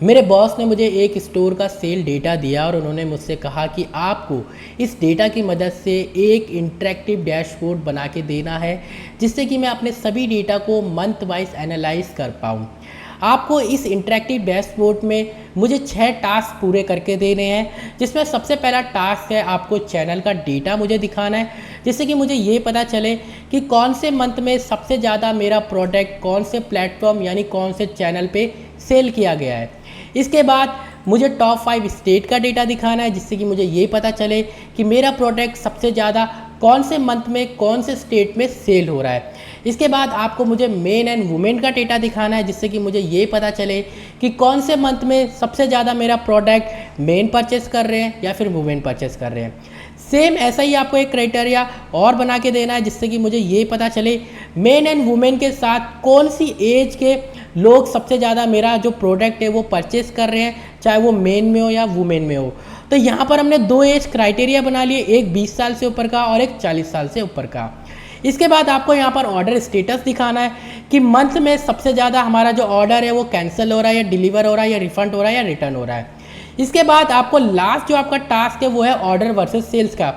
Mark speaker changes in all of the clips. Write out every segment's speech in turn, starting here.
Speaker 1: मेरे बॉस ने मुझे एक स्टोर का सेल डेटा दिया और उन्होंने मुझसे कहा कि आपको इस डेटा की मदद से एक इंटरेक्टिव डैशबोर्ड बना के देना है, जिससे कि मैं अपने सभी डेटा को मंथ वाइज एनालाइज कर पाऊँ। आपको इस इंटरेक्टिव डैशबोर्ड में मुझे 6 टास्क पूरे करके देने हैं, जिसमें सबसे पहला टास्क है आपको चैनल का डेटा मुझे दिखाना है, जिससे कि मुझे ये पता चले कि कौन से मंथ में सबसे ज़्यादा मेरा प्रोडक्ट कौन से प्लेटफॉर्म यानी कौन से चैनल पे सेल किया गया है। इसके बाद मुझे टॉप 5 स्टेट का डेटा दिखाना है, जिससे कि मुझे ये पता चले कि मेरा प्रोडक्ट सबसे ज़्यादा कौन से मंथ में कौन से स्टेट में सेल हो रहा है। इसके बाद आपको मुझे मेन एंड वुमेन का डेटा दिखाना है, जिससे कि मुझे ये पता चले कि कौन से मंथ में सबसे ज़्यादा मेरा प्रोडक्ट मेन परचेस कर रहे हैं या फिर वुमेन परचेस कर रहे हैं। सेम ऐसा ही आपको एक क्राइटेरिया और बना के देना है, जिससे कि मुझे ये पता चले मेन एंड वुमेन के साथ कौन सी एज के लोग सबसे ज़्यादा मेरा जो प्रोडक्ट है वो परचेस कर रहे हैं, चाहे वो मेन में हो या वुमेन में हो। तो यहाँ पर हमने 2 एज क्राइटेरिया बना लिए, एक 20 साल से ऊपर का और एक 40 साल से ऊपर का। इसके बाद आपको यहाँ पर ऑर्डर स्टेटस दिखाना है कि मंथ में सबसे ज़्यादा हमारा जो ऑर्डर है वो कैंसिल हो रहा है या डिलीवर हो रहा है या रिफंड हो रहा है या रिटर्न हो रहा है। इसके बाद आपको लास्ट जो आपका टास्क है वो है ऑर्डर वर्सेस सेल्स का,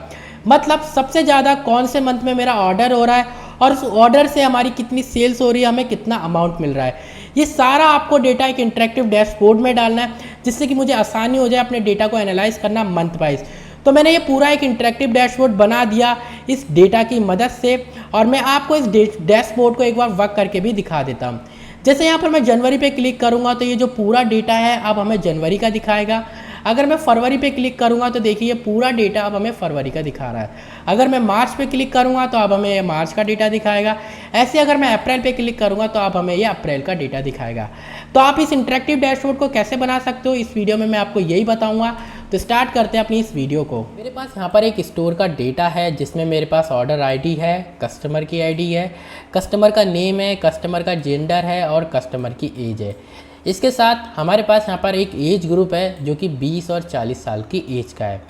Speaker 1: मतलब सबसे ज़्यादा कौन से मंथ में मेरा ऑर्डर हो रहा है और उस ऑर्डर से हमारी कितनी सेल्स हो रही है, हमें कितना अमाउंट मिल रहा है। ये सारा आपको डेटा एक इंटरेक्टिव डैशबोर्ड में डालना है, जिससे कि मुझे आसानी हो जाए अपने डेटा को एनालाइज करना मंथ वाइज। तो मैंने ये पूरा एक इंटरेक्टिव डैशबोर्ड बना दिया इस डेटा की मदद से, और मैं आपको इस डैशबोर्ड को एक बार वर्क करके भी दिखा देता हूँ। जैसे यहाँ पर मैं जनवरी पे क्लिक करूँगा तो ये जो पूरा डेटा है अब हमें जनवरी का दिखाएगा। अगर मैं फरवरी पे क्लिक करूँगा तो देखिए ये पूरा डेटा अब हमें फरवरी का दिखा रहा है। अगर मैं मार्च पे क्लिक करूँगा तो अब हमें मार्च का डेटा दिखाएगा। ऐसे अगर मैं अप्रैल पे क्लिक करूँगा तो अब हमें ये अप्रैल का डेटा दिखाएगा। तो आप इस इंटरेक्टिव डैशबोर्ड को कैसे बना सकते हो इस वीडियो में मैं आपको यही बताऊँगा। तो स्टार्ट करते हैं अपनी इस वीडियो को। मेरे पास यहाँ पर एक स्टोर का डेटा है, जिसमें मेरे पास ऑर्डर आईडी है, कस्टमर की आईडी है, कस्टमर का नेम है, कस्टमर का जेंडर है और कस्टमर की एज है। इसके साथ हमारे पास यहाँ पर एक एज ग्रुप है जो कि 20 और 40 साल की एज का है।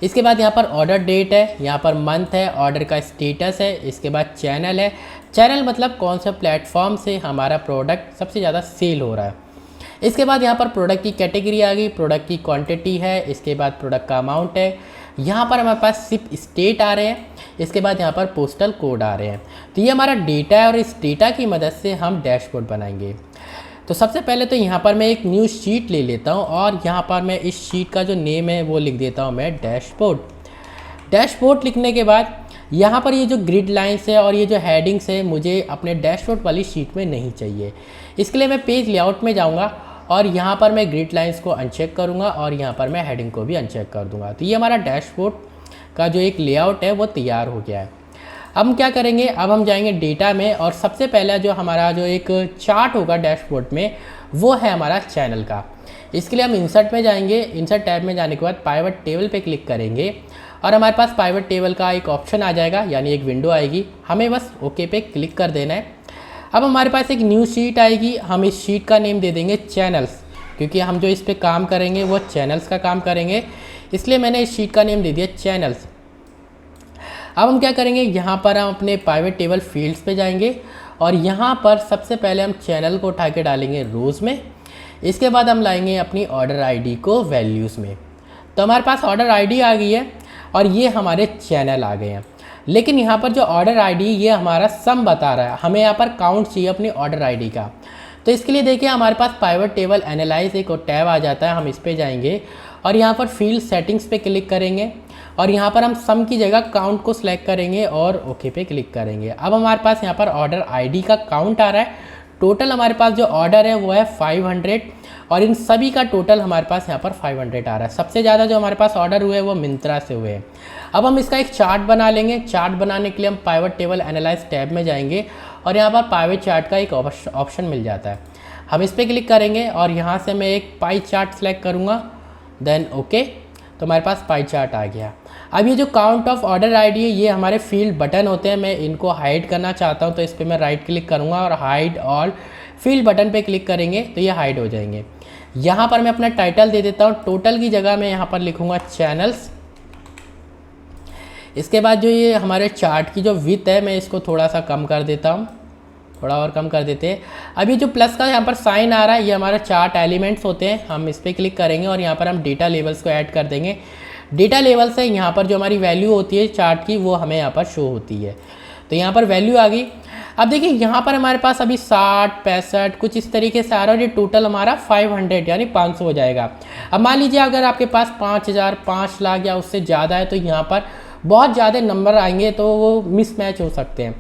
Speaker 1: इसके बाद यहाँ पर ऑर्डर डेट है, यहाँ पर मंथ है, ऑर्डर का स्टेटस है। इसके बाद चैनल है, चैनल मतलब कौन सा प्लेटफॉर्म से हमारा प्रोडक्ट सबसे ज़्यादा सेल हो रहा है। इसके बाद यहाँ पर प्रोडक्ट की कैटेगरी आ गई, प्रोडक्ट की क्वांटिटी है। इसके बाद प्रोडक्ट का अमाउंट है। यहाँ पर हमारे पास सिर्फ स्टेट आ रहे हैं। इसके बाद यहाँ पर पोस्टल कोड आ रहे हैं। तो ये हमारा डेटा है और इस डेटा की मदद से हम डैशबोर्ड बनाएंगे। तो सबसे पहले तो यहाँ पर मैं एक न्यू शीट ले लेता हूँ और यहाँ पर मैं इस शीट का जो नेम है वो लिख देता हूँ मैं डैशबोर्ड। डैशबोर्ड लिखने के बाद यहाँ पर ये जो ग्रिड लाइंस है और ये जो हेडिंग्स है मुझे अपने डैशबोर्ड वाली शीट में नहीं चाहिए। इसके लिए मैं पेज लेआउट में जाऊँगा और यहाँ पर मैं ग्रिड लाइंस को अनचेक करूँगा और यहाँ पर मैं हेडिंग को भी अनचेक कर दूँगा। तो ये हमारा डैशबोर्ड का जो एक लेआउट है वो तैयार हो गया है। अब हम क्या करेंगे, अब हम जाएंगे डेटा में और सबसे पहला जो हमारा जो एक चार्ट होगा डैशबोर्ड में वो है हमारा चैनल का। इसके लिए हम इंसर्ट में जाएंगे। इंसर्ट टैब में जाने के बाद पाइवट टेबल पे क्लिक करेंगे और हमारे पास पाइवट टेबल का एक ऑप्शन आ जाएगा, यानी एक विंडो आएगी। हमें बस ओके पे क्लिक कर देना है। अब हमारे पास एक न्यू शीट आएगी। हम इस शीट का नेम दे देंगे चैनल्स, क्योंकि हम जो इस पर काम करेंगे वो चैनल्स का काम करेंगे, इसलिए मैंने इस शीट का नेम दे दिया चैनल्स। अब हम क्या करेंगे, यहाँ पर हम अपने पाइवट टेबल फील्ड्स पे जाएंगे और यहाँ पर सबसे पहले हम चैनल को उठा के डालेंगे रोज़ में। इसके बाद हम लाएंगे अपनी ऑर्डर आईडी को वैल्यूज़ में। तो हमारे पास ऑर्डर आईडी आ गई है और ये हमारे चैनल आ गए हैं। लेकिन यहाँ पर जो ऑर्डर आईडी ये हमारा सम बता रहा है, हमें यहाँ पर काउंट चाहिए अपनी ऑर्डर आईडी का। तो इसके लिए देखिए हमारे पास पाइवट टेबल एनालाइज एक और टैब आ जाता है। हम इस पर जाएंगे और यहाँ पर फील्ड सेटिंग्स पे क्लिक करेंगे और यहाँ पर हम सम की जगह काउंट को सिलेक्ट करेंगे और ओके पे क्लिक करेंगे। अब हमारे पास यहाँ पर ऑर्डर आईडी का काउंट आ रहा है। टोटल हमारे पास जो ऑर्डर है वो है 500 और इन सभी का टोटल हमारे पास यहाँ पर 500 आ रहा है। सबसे ज़्यादा जो हमारे पास ऑर्डर हुए वो मिंत्रा से हुए हैं। अब हम इसका एक चार्ट बना लेंगे। चार्ट बनाने के लिए हम पाइवट टेबल एनालाइज टैब में जाएंगे और यहाँ पर पाइवट चार्ट का एक ऑप्शन मिल जाता है। हम इस पर क्लिक करेंगे और यहाँ से मैं एक पाई चार्ट सेलेक्ट करूँगा, देन ओके। तो हमारे पास पाई चार्ट आ गया। अब ये जो काउंट ऑफ ऑर्डर आईडी है ये हमारे फील्ड बटन होते हैं। मैं इनको हाइड करना चाहता हूँ तो इस पर मैं राइट क्लिक करूँगा और हाइड ऑल फील्ड बटन पे क्लिक करेंगे तो ये हाइड हो जाएंगे। यहाँ पर मैं अपना टाइटल दे देता हूँ। टोटल की जगह मैं यहाँ पर लिखूँगा चैनल्स। इसके बाद जो ये हमारे चार्ट की जो विड्थ है मैं इसको थोड़ा सा कम कर देता हूँ। थोड़ा और कम कर देते हैं। अभी जो प्लस का यहाँ पर साइन आ रहा है ये हमारा चार्ट एलिमेंट्स होते हैं, हम इस पर क्लिक करेंगे और यहाँ पर हम डेटा लेवल्स को ऐड कर देंगे। डेटा लेवल से यहाँ पर जो हमारी वैल्यू होती है चार्ट की वो हमें यहाँ पर शो होती है। तो यहाँ पर वैल्यू आ गई। अब देखिए यहाँ पर हमारे पास अभी 60, 65 कुछ इस तरीके से आ रहा है और ये टोटल हमारा 500 यानी 500 हो जाएगा। अब मान लीजिए अगर आपके पास 5000, 5 लाख या उससे ज़्यादा है तो यहाँ पर बहुत ज़्यादा नंबर आएंगे तो वो मिसमैच हो सकते हैं।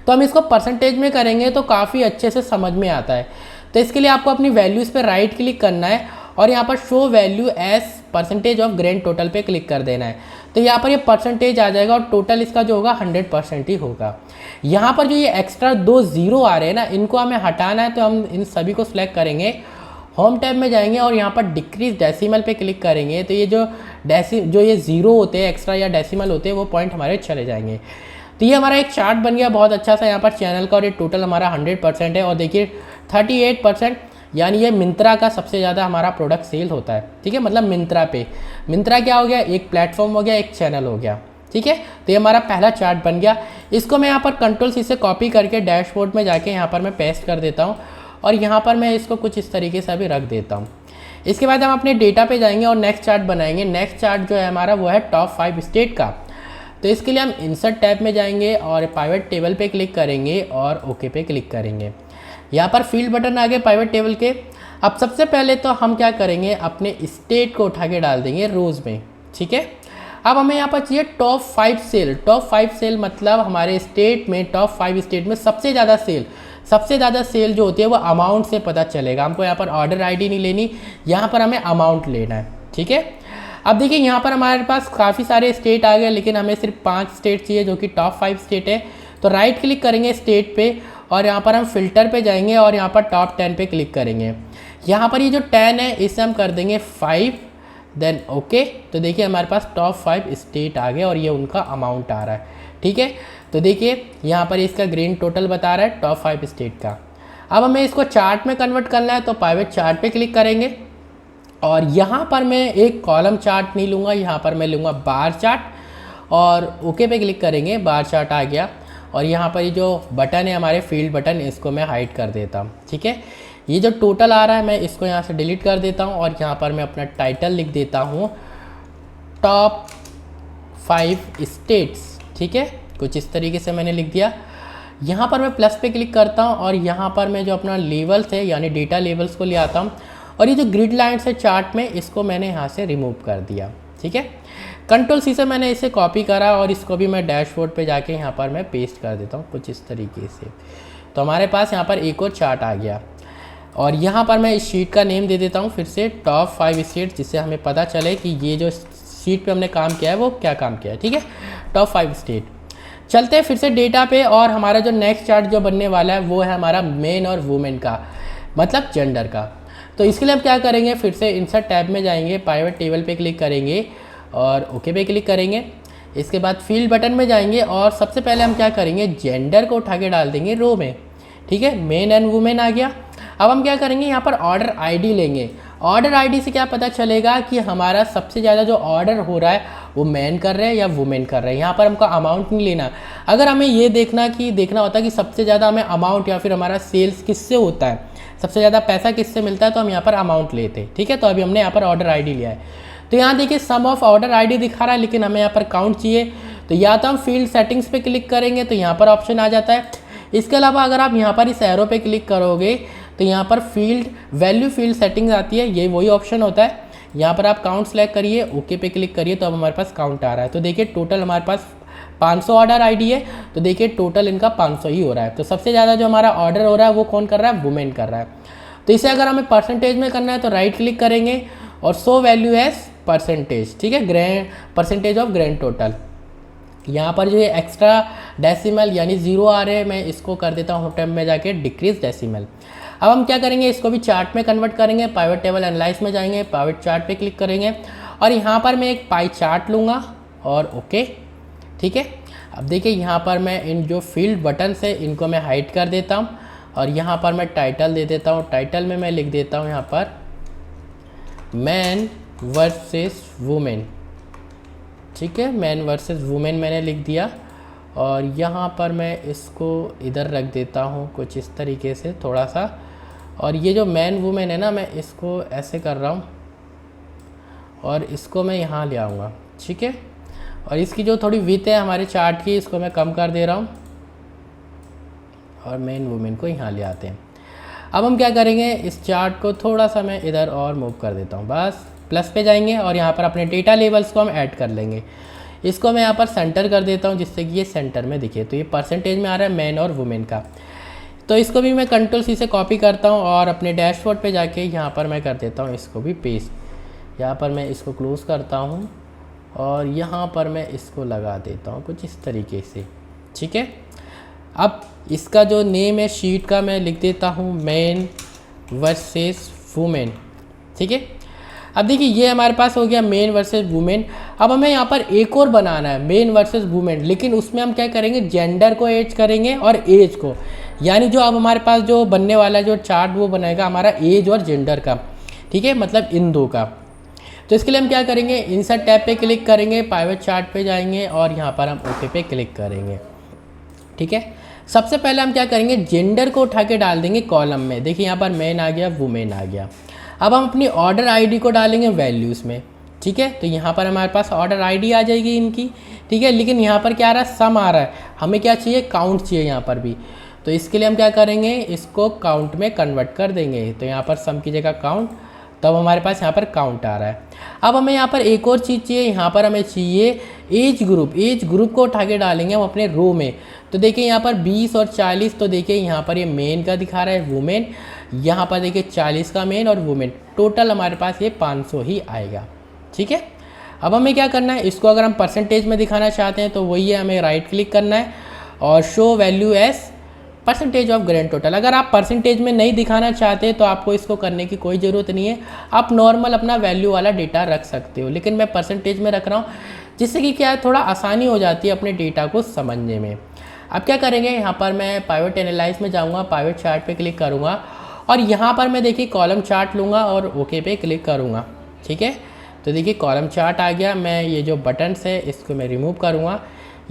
Speaker 1: तो हम इसको परसेंटेज में करेंगे तो काफ़ी अच्छे से समझ में आता है। तो इसके लिए आपको अपनी वैल्यूज़ पे राइट क्लिक करना है और यहाँ पर show value as percentage of grand total पे क्लिक कर देना है। तो यहाँ पर ये परसेंटेज आ जाएगा और टोटल इसका जो होगा 100% ही होगा। यहाँ पर जो ये एक्स्ट्रा 2 जीरो आ रहे हैं ना, इनको हमें हटाना है तो हम इन सभी को सिलेक्ट करेंगे, होम टैब में जाएंगे और यहाँ पर डिक्रीज डेसिमल पे क्लिक करेंगे तो ये जो ये जीरो होते हैं एक्स्ट्रा या डेसिमल होते हैं वो पॉइंट हमारे चले जाएंगे। तो ये हमारा एक चार्ट बन गया बहुत अच्छा सा यहाँ पर चैनल का और ये टोटल हमारा 100% है। और देखिए 38% यानी ये मिंत्रा का सबसे ज़्यादा हमारा प्रोडक्ट सेल होता है। ठीक है, मतलब मिंत्रा पे, मिंत्रा क्या हो गया, एक प्लेटफॉर्म हो गया, एक चैनल हो गया। ठीक है, तो ये हमारा पहला चार्ट बन गया। इसको मैं यहाँ पर कंट्रोल-C से कॉपी करके डैशबोर्ड में जाके यहाँ पर मैं पेस्ट कर देता हूँ और यहाँ पर मैं इसको कुछ इस तरीके से अभी रख देता हूँ। इसके बाद हम अपने डेटा पे जाएंगे और नेक्स्ट चार्ट बनाएंगे। नेक्स्ट चार्ट जो है हमारा वो है टॉप 5 स्टेट का। तो इसके लिए हम इंसर्ट टैब में जाएंगे और पाइवट टेबल पे क्लिक करेंगे और ओके पे क्लिक करेंगे। यहाँ पर फील्ड बटन आ गए पाइवट टेबल के। अब सबसे पहले तो हम क्या करेंगे, अपने स्टेट को उठा के डाल देंगे रोज़ में। ठीक है, अब हमें यहाँ पर चाहिए टॉप 5 सेल। टॉप 5 सेल मतलब हमारे स्टेट में, टॉप 5 स्टेट में सबसे ज़्यादा सेल जो होती है वो अमाउंट से पता चलेगा। हमको यहाँ पर ऑर्डर आईडी नहीं लेनी, यहाँ पर हमें अमाउंट लेना है। ठीक है, अब देखिए यहाँ पर हमारे पास काफ़ी सारे स्टेट आ गए लेकिन हमें सिर्फ 5 स्टेट चाहिए जो कि टॉप 5 स्टेट है। तो राइट क्लिक करेंगे स्टेट पे और यहाँ पर हम फिल्टर पे जाएंगे और यहाँ पर टॉप 10 पे क्लिक करेंगे। यहाँ पर ये जो 10 है इसे हम कर देंगे 5, देन ओके। तो देखिए हमारे पास टॉप 5 स्टेट आ गए और ये उनका अमाउंट आ रहा है। ठीक है, तो देखिए यहाँ पर इसका ग्रीन टोटल बता रहा है टॉप 5 स्टेट का। अब हमें इसको चार्ट में कन्वर्ट करना है तो प्राइवेट चार्ट पे क्लिक करेंगे और यहाँ पर मैं एक कॉलम चार्ट नहीं लूँगा, यहाँ पर मैं लूँगा बार चार्ट और ओके पे क्लिक करेंगे। बार चार्ट आ गया और यहाँ पर ये जो बटन है हमारे फील्ड बटन, इसको मैं हाइड कर देता हूँ। ठीक है, ये जो टोटल आ रहा है मैं इसको यहाँ से डिलीट कर देता हूँ और यहाँ पर मैं अपना टाइटल लिख देता हूँ टॉप 5 स्टेट्स। ठीक है, कुछ इस तरीके से मैंने लिख दिया। यहाँ पर मैं प्लस पे क्लिक करता हूँ और यहाँ पर मैं जो अपना लेवल्स है यानी डेटा लेवल्स को ले आता हूँ और ये जो ग्रिड लाइन्स है चार्ट में इसको मैंने यहाँ से रिमूव कर दिया। ठीक है, कंट्रोल-C से मैंने इसे कॉपी करा और इसको भी मैं डैशबोर्ड पे जाके यहाँ पर मैं पेस्ट कर देता हूँ कुछ इस तरीके से। तो हमारे पास यहाँ पर एक और चार्ट आ गया और यहाँ पर मैं इस शीट का नेम दे देता हूँ फिर से टॉप 5 स्टेट, जिससे हमें पता चले कि ये जो शीट पे हमने काम किया है वो क्या काम किया है। ठीक है, टॉप 5 स्टेट। चलते हैं फिर से डेटा पे और हमारा जो नेक्स्ट चार्ट जो बनने वाला है वो है हमारा मेन और वुमेन का, मतलब जेंडर का। तो इसके लिए हम क्या करेंगे, फिर से इंसर्ट टैब में जाएंगे, प्राइवेट टेबल पे क्लिक करेंगे और ओके पे क्लिक करेंगे। इसके बाद फील्ड बटन में जाएंगे और सबसे पहले हम क्या करेंगे, जेंडर को उठा के डाल देंगे रो में। ठीक है, मेन एंड वुमेन आ गया। अब हम क्या करेंगे, यहाँ पर ऑर्डर आईडी लेंगे। ऑर्डर आईडी से क्या पता चलेगा कि हमारा सबसे ज़्यादा जो ऑर्डर हो रहा है वो मैन कर रहे हैं या वुमेन कर रहे हैं। यहाँ पर हमको अमाउंट नहीं लेना। अगर हमें ये देखना होता कि सबसे ज़्यादा हमें अमाउंट या फिर हमारा सेल्स किससे होता है, सबसे ज़्यादा पैसा किससे मिलता है, तो हम यहाँ पर अमाउंट लेते। ठीक है, तो अभी हमने यहाँ पर ऑर्डर आईडी लिया है। तो यहाँ देखिए सम ऑफ ऑर्डर आईडी दिखा रहा है लेकिन हमें यहाँ पर काउंट चाहिए। तो या तो हम फील्ड सेटिंग्स पे क्लिक करेंगे तो यहाँ पर ऑप्शन आ जाता है। इसके अलावा अगर आप यहाँ पर इस एरो पे क्लिक करोगे तो यहाँ पर फील्ड वैल्यू फील्ड सेटिंग्स आती है, ये वही ऑप्शन होता है। यहाँ पर आप काउंट सेलेक्ट करिए, ओके पे क्लिक करिए तो अब हमारे पास काउंट आ रहा है। तो देखिए टोटल हमारे पास 500 ऑर्डर आईडी है, तो देखिए टोटल इनका 500 ही हो रहा है। तो सबसे ज़्यादा जो हमारा ऑर्डर हो रहा है वो कौन कर रहा है, वुमेन कर रहा है। तो इसे अगर हमें परसेंटेज में करना है तो राइट क्लिक करेंगे और शो वैल्यू एज परसेंटेज। ठीक है, परसेंटेज ऑफ ग्रैंड टोटल। यहाँ पर जो ये एक्स्ट्रा डेसिमल यानी जीरो आ रहे हैं, मैं इसको कर देता हूँ टैब में जाके डिक्रीज डेसिमल। अब हम क्या करेंगे, इसको भी चार्ट में कन्वर्ट करेंगे। प्राइवेट टेबल एनालाइज में जाएंगे, प्राइवेट चार्ट पे क्लिक करेंगे और यहाँ पर मैं एक पाई चार्ट लूँगा और ओके। ठीक है, अब देखिए यहाँ पर मैं इन जो फील्ड बटन है इनको मैं हाइड कर देता हूँ और यहाँ पर मैं टाइटल दे देता हूँ। टाइटल में मैं लिख देता हूँ यहाँ पर मैन वर्सेस वुमेन। ठीक है, मैन वर्सेस वुमेन मैंने लिख दिया और यहाँ पर मैं इसको इधर रख देता हूँ कुछ इस तरीके से थोड़ा सा। और ये जो मैन वुमेन है ना, मैं इसको ऐसे कर रहा हूँ और इसको मैं यहाँ ले आऊँगा, ठीक है। और इसकी जो थोड़ी विड्थ है हमारे चार्ट की, इसको मैं कम कर दे रहा हूँ और मेन वुमेन को यहाँ ले आते हैं। अब हम क्या करेंगे, इस चार्ट को थोड़ा सा मैं इधर और मूव कर देता हूँ, बस प्लस पे जाएंगे और यहाँ पर अपने डेटा लेवल्स को हम ऐड कर लेंगे। इसको मैं यहाँ पर सेंटर कर देता हूँ जिससे कि ये सेंटर में दिखे। तो ये परसेंटेज में आ रहा है मैन और वुमेन का। तो इसको भी मैं कंट्रोल सी से कॉपी करता हूँ और अपने डैशबोर्ड पे जाके यहाँ पर मैं कर देता हूँ इसको भी पेस्ट। यहाँ पर मैं इसको क्लोज करता हूँ और यहाँ पर मैं इसको लगा देता हूँ कुछ इस तरीके से, ठीक है। अब इसका जो नेम है शीट का मैं लिख देता हूँ मैन वर्सेस वुमेन, ठीक है। अब देखिए ये हमारे पास हो गया मेन वर्सेस वुमेन। अब हमें यहाँ पर एक और बनाना है मेन वर्सेस वुमेन, लेकिन उसमें हम क्या करेंगे, जेंडर को ऐड करेंगे और एज को। यानी जो अब हमारे पास जो बनने वाला जो चार्ट वो बनाएगा हमारा एज और जेंडर का, ठीक है, मतलब इन दो का। तो इसके लिए हम क्या करेंगे, इंसर्ट टैब पे क्लिक करेंगे, पाइवट चार्ट पे जाएंगे और यहाँ पर हम ओके पे क्लिक करेंगे, ठीक है। सबसे पहले हम क्या करेंगे, जेंडर को उठा के डाल देंगे कॉलम में। देखिए यहाँ पर मैन आ गया, वुमेन आ गया। अब हम अपनी ऑर्डर आईडी को डालेंगे वैल्यूज़ में, ठीक है। तो यहाँ पर हमारे पास ऑर्डर आईडी आ जाएगी इनकी, ठीक है। लेकिन यहाँ पर क्या आ रहा है, सम आ रहा है, हमें क्या चाहिए, काउंट चाहिए यहाँ पर भी। तो इसके लिए हम क्या करेंगे, इसको काउंट में कन्वर्ट कर देंगे। तो यहाँ पर सम की जगह काउंट, तब हमारे पास यहाँ पर काउंट आ रहा है। अब हमें यहाँ पर एक और चीज़ चाहिए, यहाँ पर हमें चाहिए एज ग्रुप। एज ग्रुप को उठा के डालेंगे हम अपने रो में। तो देखिए यहाँ पर 20 और 40, तो देखिए यहाँ पर ये मेन का दिखा रहा है, वुमेन। यहाँ पर देखिए 40 का मेन और वुमेन, टोटल हमारे पास ये 500 ही आएगा, ठीक है। अब हमें क्या करना है, इसको अगर हम परसेंटेज में दिखाना चाहते हैं तो वही है, हमें राइट क्लिक करना है और show value as percentage of grand total. अगर आप परसेंटेज में नहीं दिखाना चाहते तो आपको इसको करने की कोई ज़रूरत नहीं है, आप नॉर्मल अपना वैल्यू वाला डेटा रख सकते हो। लेकिन मैं परसेंटेज में रख रहा हूँ जिससे कि क्या है, थोड़ा आसानी हो जाती है अपने डेटा को समझने में। अब क्या करेंगे, यहाँ पर मैं पाइवट एनालाइज में जाऊँगा, पाइवट चार्ट पे क्लिक करूँगा और यहाँ पर मैं देखिए कॉलम चार्ट लूँगा और ओके पे क्लिक करूँगा, ठीक है। तो देखिए कॉलम चार्ट आ गया। मैं ये जो बटन्स है इसको मैं रिमूव करूँगा।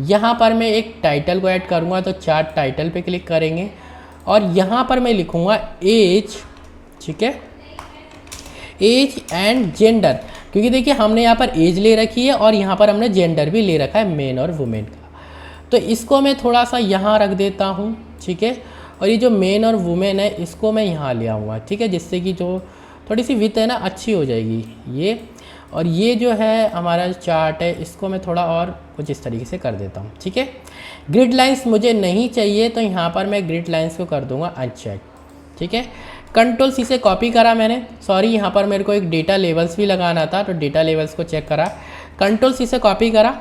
Speaker 1: यहाँ पर मैं एक टाइटल को ऐड करूँगा, तो चार्ट टाइटल पे क्लिक करेंगे और यहाँ पर मैं लिखूँगा एज, ठीक है, एज एंड जेंडर। क्योंकि देखिए हमने यहाँ पर एज ले रखी है और यहाँ पर हमने जेंडर भी ले रखा है, मेन और वुमेन का। तो इसको मैं थोड़ा सा यहाँ रख देता हूँ, ठीक है। और ये जो मेन और वुमेन है इसको मैं यहाँ ले आऊँगा, ठीक है, जिससे कि जो थोड़ी सी विड्थ है ना अच्छी हो जाएगी ये। और ये जो है हमारा चार्ट है इसको मैं थोड़ा और कुछ इस तरीके से कर देता हूँ, ठीक है। ग्रिड लाइंस मुझे नहीं चाहिए तो यहाँ पर मैं ग्रिड लाइंस को कर दूँगा अनचेक, ठीक है। कंट्रोल सी से कॉपी करा मैंने, सॉरी यहाँ पर मेरे को एक डेटा लेवल्स भी लगाना था, तो डेटा लेवल्स को चेक करा, कंट्रोल सी से कॉपी करा,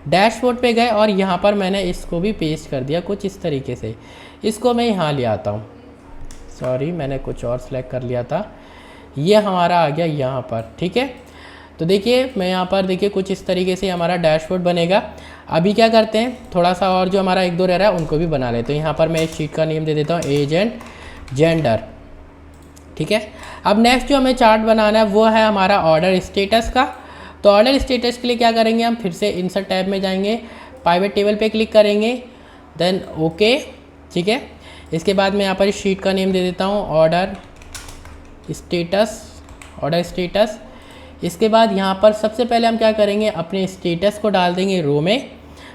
Speaker 1: डैशबोर्ड पे गए और यहाँ पर मैंने इसको भी पेस्ट कर दिया कुछ इस तरीके से। इसको मैं यहाँ ले आता हूँ, सॉरी मैंने कुछ और सेलेक्ट कर लिया था, ये हमारा आ गया यहाँ पर, ठीक है। तो देखिए मैं यहाँ पर देखिए कुछ इस तरीके से हमारा डैशबोर्ड बनेगा। अभी क्या करते हैं, थोड़ा सा और जो हमारा एक दो रह रहा है उनको भी बना लेते हैं। यहाँ पर मैं इस शीट का नेम दे देता हूँ एज एंड जेंडर, ठीक है। अब नेक्स्ट जो हमें चार्ट बनाना है वो है हमारा ऑर्डर स्टेटस का। तो ऑर्डर स्टेटस के लिए क्या करेंगे, हम फिर से इंसर्ट टैब में जाएंगे, पाइवट टेबल पे क्लिक करेंगे, देन ओके, ठीक है। इसके बाद मैं यहाँ पर इस शीट का नेम दे देता हूँ ऑर्डर स्टेटस, ऑर्डर स्टेटस। इसके बाद यहाँ पर सबसे पहले हम क्या करेंगे, अपने स्टेटस को डाल देंगे रो में।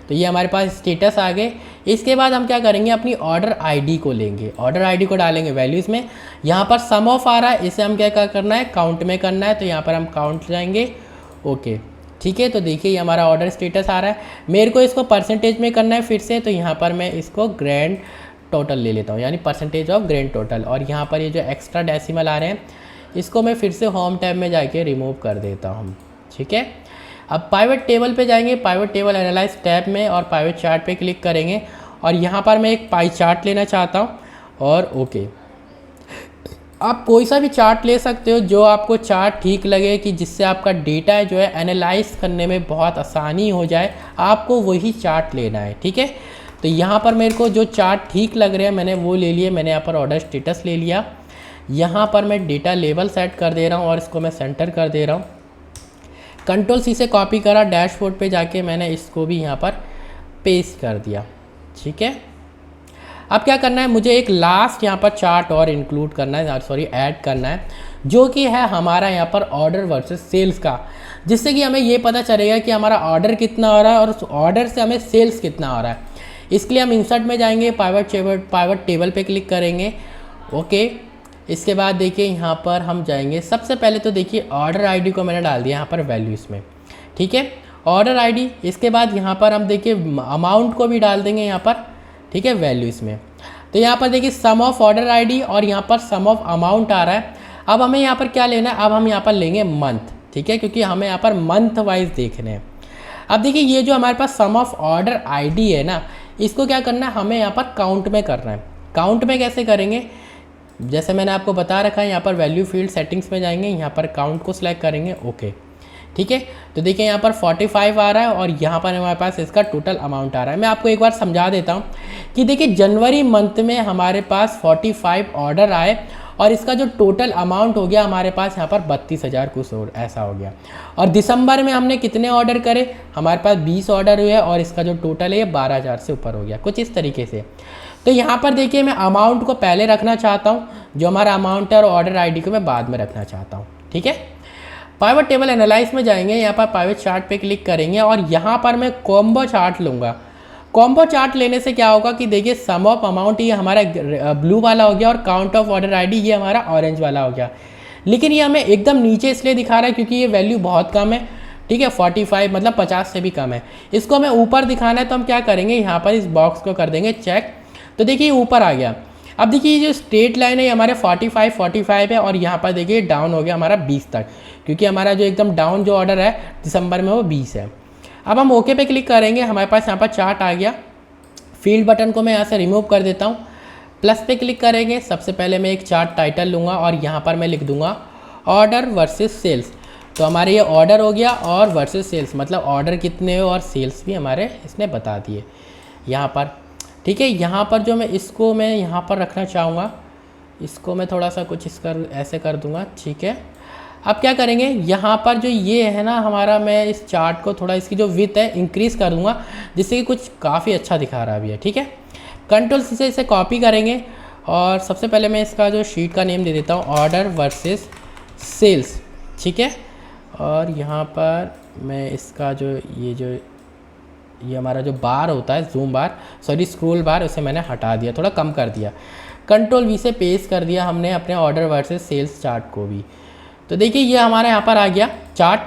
Speaker 1: तो ये हमारे पास स्टेटस आ गए। इसके बाद हम क्या करेंगे, अपनी ऑर्डर आईडी को लेंगे, ऑर्डर आईडी को डालेंगे वैल्यूज़ में। यहाँ पर सम ऑफ आ रहा है, इसे हम क्या करना है, काउंट में करना है। तो यहाँ पर हम काउंट जाएंगे, ओके, ठीक है। तो देखिए ये हमारा ऑर्डर स्टेटस आ रहा है। मेरे को इसको परसेंटेज में करना है फिर से, तो यहाँ पर मैं इसको ग्रैंड टोटल ले लेता हूँ, यानी परसेंटेज ऑफ ग्रैंड टोटल। और यहाँ पर ये जो एक्स्ट्रा डेसिमल आ रहे हैं इसको मैं फिर से होम टैब में जाके रिमूव कर देता हूँ, ठीक है। अब पाइवट टेबल पे जाएंगे, पाइवट टेबल एनालाइज टैब में और पाइवट चार्ट पे क्लिक करेंगे और यहाँ पर मैं एक पाई चार्ट लेना चाहता हूँ और ओके। आप कोई सा भी चार्ट ले सकते हो जो आपको चार्ट ठीक लगे, कि जिससे आपका डेटा जो है एनालाइज करने में बहुत आसानी हो जाए, आपको वही चार्ट लेना है, ठीक है। तो यहाँ पर मेरे को जो चार्ट ठीक लग रहे हैं मैंने वो ले लिए। मैंने यहाँ पर ऑर्डर स्टेटस ले लिया, यहाँ पर मैं डेटा लेवल सेट कर दे रहा हूँ और इसको मैं सेंटर कर दे रहा हूँ। कंट्रोल सी से कॉपी करा, डैशबोर्ड पे जाके मैंने इसको भी यहाँ पर पेस्ट कर दिया, ठीक है। अब क्या करना है, मुझे एक लास्ट यहाँ पर चार्ट और इंक्लूड करना है, सॉरी ऐड करना है, जो कि है हमारा यहाँ पर ऑर्डर वर्सेस सेल्स का, जिससे कि हमें ये पता चलेगा कि हमारा ऑर्डर कितना हो रहा है और उस ऑर्डर से हमें सेल्स कितना हो रहा है। इसके लिए हम इंसर्ट में जाएंगे, पाइवट टेबल पे क्लिक करेंगे। ओके, इसके बाद देखिए यहाँ पर हम जाएंगे, सबसे पहले तो देखिए ऑर्डर आईडी को मैंने डाल दिया यहाँ पर वैल्यूज़ में, ठीक है, ऑर्डर आईडी। इसके बाद यहाँ पर हम देखिए अमाउंट को भी डाल देंगे यहाँ पर, ठीक है, वैल्यूज़ में। तो यहाँ पर देखिए सम ऑफ ऑर्डर आईडी और यहाँ पर सम ऑफ अमाउंट आ रहा है। अब हमें यहाँ पर क्या लेना है, अब हम यहाँ पर लेंगे मंथ, ठीक है, क्योंकि हमें यहाँ पर मंथ वाइज देखने हैं। अब देखिए ये जो हमारे पास सम ऑफ ऑर्डर आईडी है ना, इसको क्या करना है, हमें यहाँ पर काउंट में करना है। काउंट में कैसे करेंगे, जैसे मैंने आपको बता रखा है, यहाँ पर वैल्यू फील्ड सेटिंग्स में जाएंगे, यहाँ पर काउंट को सिलेक्ट करेंगे। ओके, ठीक है। तो देखिए यहाँ पर 45 आ रहा है और यहाँ पर हमारे पास इसका टोटल अमाउंट आ रहा है। मैं आपको एक बार समझा देता हूँ कि देखिए जनवरी मंथ में हमारे पास 45 ऑर्डर आए और इसका जो टोटल अमाउंट हो गया हमारे पास यहाँ पर 32,000 कुछ और ऐसा हो गया। और दिसंबर में हमने कितने ऑर्डर करे, हमारे पास 20 ऑर्डर हुए और इसका जो टोटल है ये 12,000 से ऊपर हो गया, कुछ इस तरीके से। तो यहाँ पर देखिए मैं अमाउंट को पहले रखना चाहता हूँ, जो हमारा अमाउंट है, और ऑर्डर आईडी को मैं बाद में रखना चाहता हूँ, ठीक है। पाइवट टेबल एनालाइज में जाएंगे, यहाँ पर पाइवट चार्ट पे क्लिक करेंगे और यहाँ पर मैं कॉम्बो चार्ट लूँगा। कॉम्बो चार्ट लेने से क्या होगा कि देखिए सम ऑफ अमाउंट ये हमारा ब्लू वाला हो गया और काउंट ऑफ ऑर्डर आईडी ये हमारा ऑरेंज वाला हो गया। लेकिन ये हमें एकदम नीचे इसलिए दिखा रहा है क्योंकि ये वैल्यू बहुत कम है, ठीक है, 45 मतलब 50 से भी कम है। इसको हमें ऊपर दिखाना है तो हम क्या करेंगे, यहाँ पर इस बॉक्स को कर देंगे चेक। तो देखिए ऊपर आ गया। अब देखिए ये जो स्ट्रेट लाइन है हमारे 45 है और यहाँ पर देखिए डाउन हो गया हमारा 20 तक, क्योंकि हमारा जो एकदम डाउन जो ऑर्डर है दिसंबर में वो 20 है। अब हम ओके पे क्लिक करेंगे, हमारे पास यहाँ पर चार्ट आ गया। फील्ड बटन को मैं यहाँ से रिमूव कर देता हूँ, प्लस पे क्लिक करेंगे। सबसे पहले मैं एक चार्ट टाइटल लूँगा और यहाँ पर मैं लिख दूँगा ऑर्डर वर्सेस सेल्स। तो हमारे ये ऑर्डर हो गया और वर्सेस सेल्स, मतलब ऑर्डर कितने हो और सेल्स भी हमारे इसने बता दिए यहाँ पर, ठीक है। यहाँ पर जो मैं इसको मैं यहाँ पर रखना चाहूँगा, इसको मैं थोड़ा सा कुछ ऐसे कर दूँगा, ठीक है। अब क्या करेंगे, यहाँ पर जो ये है ना हमारा, मैं इस चार्ट को थोड़ा इसकी जो विड्थ है इंक्रीज़ कर दूँगा, जिससे कि कुछ काफ़ी अच्छा दिखा रहा भी है, ठीक है। कंट्रोल सी से इसे कॉपी करेंगे और सबसे पहले मैं इसका जो शीट का नेम दे देता हूँ ऑर्डर वर्सेस सेल्स, ठीक है। और यहाँ पर मैं इसका जो ये हमारा जो बार होता है, जूम बार, सॉरी स्क्रॉल बार, उसे मैंने हटा दिया, थोड़ा कम कर दिया। कंट्रोल वी से पेस्ट कर दिया हमने अपने ऑर्डर वर्सेस सेल्स चार्ट को भी। तो देखिए ये हमारे यहाँ पर आ गया चार्ट,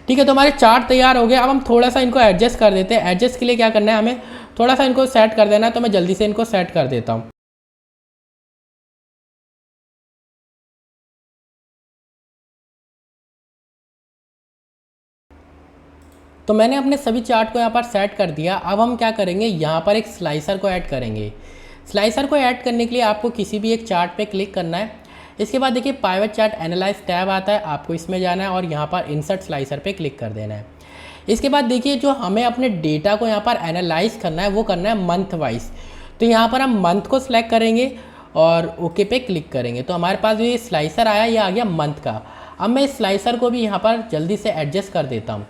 Speaker 1: ठीक है। तो हमारे चार्ट तैयार हो गए। अब हम थोड़ा सा इनको एडजस्ट कर देते हैं। एडजस्ट के लिए क्या करना है, हमें थोड़ा सा इनको सेट कर देना है, तो मैं जल्दी से इनको सेट कर देता हूँ। तो मैंने अपने सभी चार्ट को यहाँ पर सेट कर दिया। अब हम क्या करेंगे, यहाँ पर एक स्लाइसर को ऐड करेंगे। स्लाइसर को ऐड करने के लिए आपको किसी भी एक चार्ट पे क्लिक करना है। इसके बाद देखिए पाइवट चार्ट एनालाइज टैब आता है, आपको इसमें जाना है और यहाँ पर इंसर्ट स्लाइसर पे क्लिक कर देना है। इसके बाद देखिए जो हमें अपने डेटा को यहाँ पर एनालाइज करना है वो करना है मंथ वाइज। तो यहाँ पर हम मंथ को सिलेक्ट करेंगे और ओके पे क्लिक करेंगे। तो हमारे पास जो ये स्लाइसर आया, ये आ गया मंथ का। अब मैं इस स्लाइसर को भी यहाँ पर जल्दी से एडजस्ट कर देता हूँ।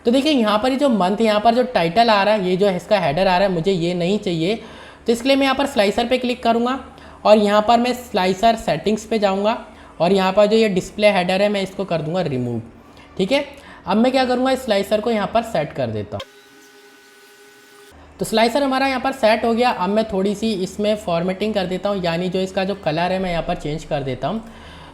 Speaker 1: तो देखिए यहाँ पर जो मंथ, यहाँ पर जो टाइटल आ रहा है, ये जो इसका हेडर आ रहा है, मुझे ये नहीं चाहिए। तो इसके लिए मैं यहाँ पर स्लाइसर पे क्लिक करूँगा और यहाँ पर मैं स्लाइसर सेटिंग्स पे जाऊँगा और यहाँ पर जो ये डिस्प्ले हेडर है मैं इसको कर दूँगा रिमूव, ठीक है। अब मैं क्या करूँगा, इस स्लाइसर को यहाँ पर सेट कर देता हूँ। तो स्लाइसर हमारा यहाँ पर सेट हो गया। अब मैं थोड़ी सी इसमें फॉर्मेटिंग कर देता हूँ, यानी जो इसका जो कलर है मैं यहाँ पर चेंज कर देता हूँ।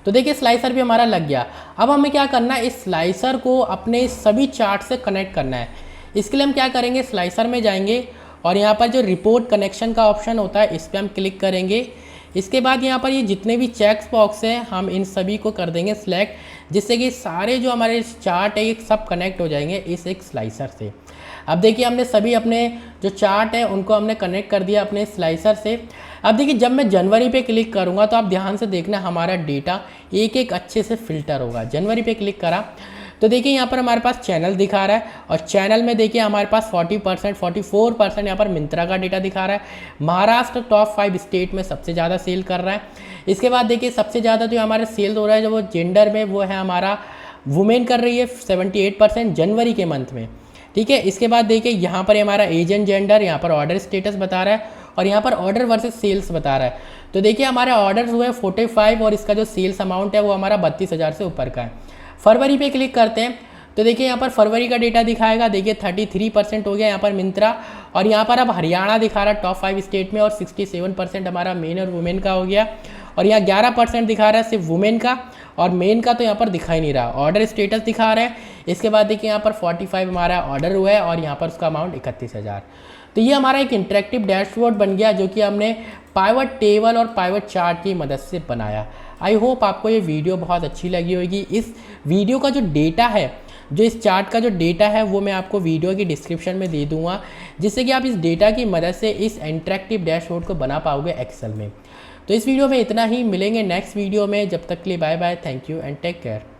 Speaker 1: तो देखिए स्लाइसर भी हमारा लग गया। अब हमें क्या करना है, इस स्लाइसर को अपने सभी चार्ट से कनेक्ट करना है। इसके लिए हम क्या करेंगे, स्लाइसर में जाएंगे और यहाँ पर जो रिपोर्ट कनेक्शन का ऑप्शन होता है इस पर हम क्लिक करेंगे। इसके बाद यहाँ पर ये जितने भी चेक्स बॉक्स हैं हम इन सभी को कर देंगे सिलेक्ट, जिससे कि सारे जो हमारे चार्ट है ये सब कनेक्ट हो जाएंगे इस एक स्लाइसर से। अब देखिए हमने सभी अपने जो चार्ट है उनको हमने कनेक्ट कर दिया अपने स्लाइसर से। अब देखिए जब मैं जनवरी पे क्लिक करूँगा तो आप ध्यान से देखना हमारा डेटा एक एक अच्छे से फिल्टर होगा। जनवरी पे क्लिक करा तो देखिए यहाँ पर हमारे पास चैनल दिखा रहा है और चैनल में देखिए हमारे पास 40%, 44% यहाँ पर मिंत्रा का डेटा दिखा रहा है। महाराष्ट्र टॉप 5 स्टेट में सबसे ज़्यादा सेल कर रहा है। इसके बाद देखिए सबसे ज़्यादा जो हमारे सेल हो रहा है जो वो जेंडर में वो है हमारा वुमेन कर रही है 78% जनवरी के मंथ में। ठीक है। इसके बाद देखिए यहाँ पर हमारा एजेंट जेंडर, यहाँ पर ऑर्डर स्टेटस बता रहा है और यहाँ पर ऑर्डर वर्सेस सेल्स बता रहा है। तो देखिए हमारे ऑर्डर हुए 45 और इसका जो सेल्स अमाउंट है वो हमारा 32,000 से ऊपर का है। फरवरी पे क्लिक करते हैं तो देखिए यहाँ पर फरवरी का डेटा दिखाएगा। देखिए 33% हो गया यहाँ पर मिंत्रा, और यहाँ पर अब हरियाणा दिखा रहा है टॉप 5 स्टेट में, और 67% हमारा मेन और वुमेन का हो गया, और यहाँ 11% दिखा रहा है सिर्फ वुमेन का, और मेन का तो यहाँ पर दिखा ही नहीं रहा। ऑर्डर स्टेटस दिखा रहा है। इसके बाद देखिए यहाँ पर 45 हमारा ऑर्डर हुआ है और यहाँ पर उसका अमाउंट 31,000। तो ये हमारा एक इंटरेक्टिव डैशबोर्ड बन गया जो कि हमने पाइवट टेबल और पाइवट चार्ट की मदद से बनाया। आई होप आपको ये वीडियो बहुत अच्छी लगी होगी। इस वीडियो का जो डेटा है, जो इस चार्ट का जो डेटा है वो मैं आपको वीडियो की डिस्क्रिप्शन में दे दूंगा, जिससे कि आप इस डेटा की मदद से इस इंटरेक्टिव डैशबोर्ड को बना पाओगे एक्सेल में। तो इस वीडियो में इतना ही, मिलेंगे नेक्स्ट वीडियो में। जब तक के लिए bye bye, thank you and take care.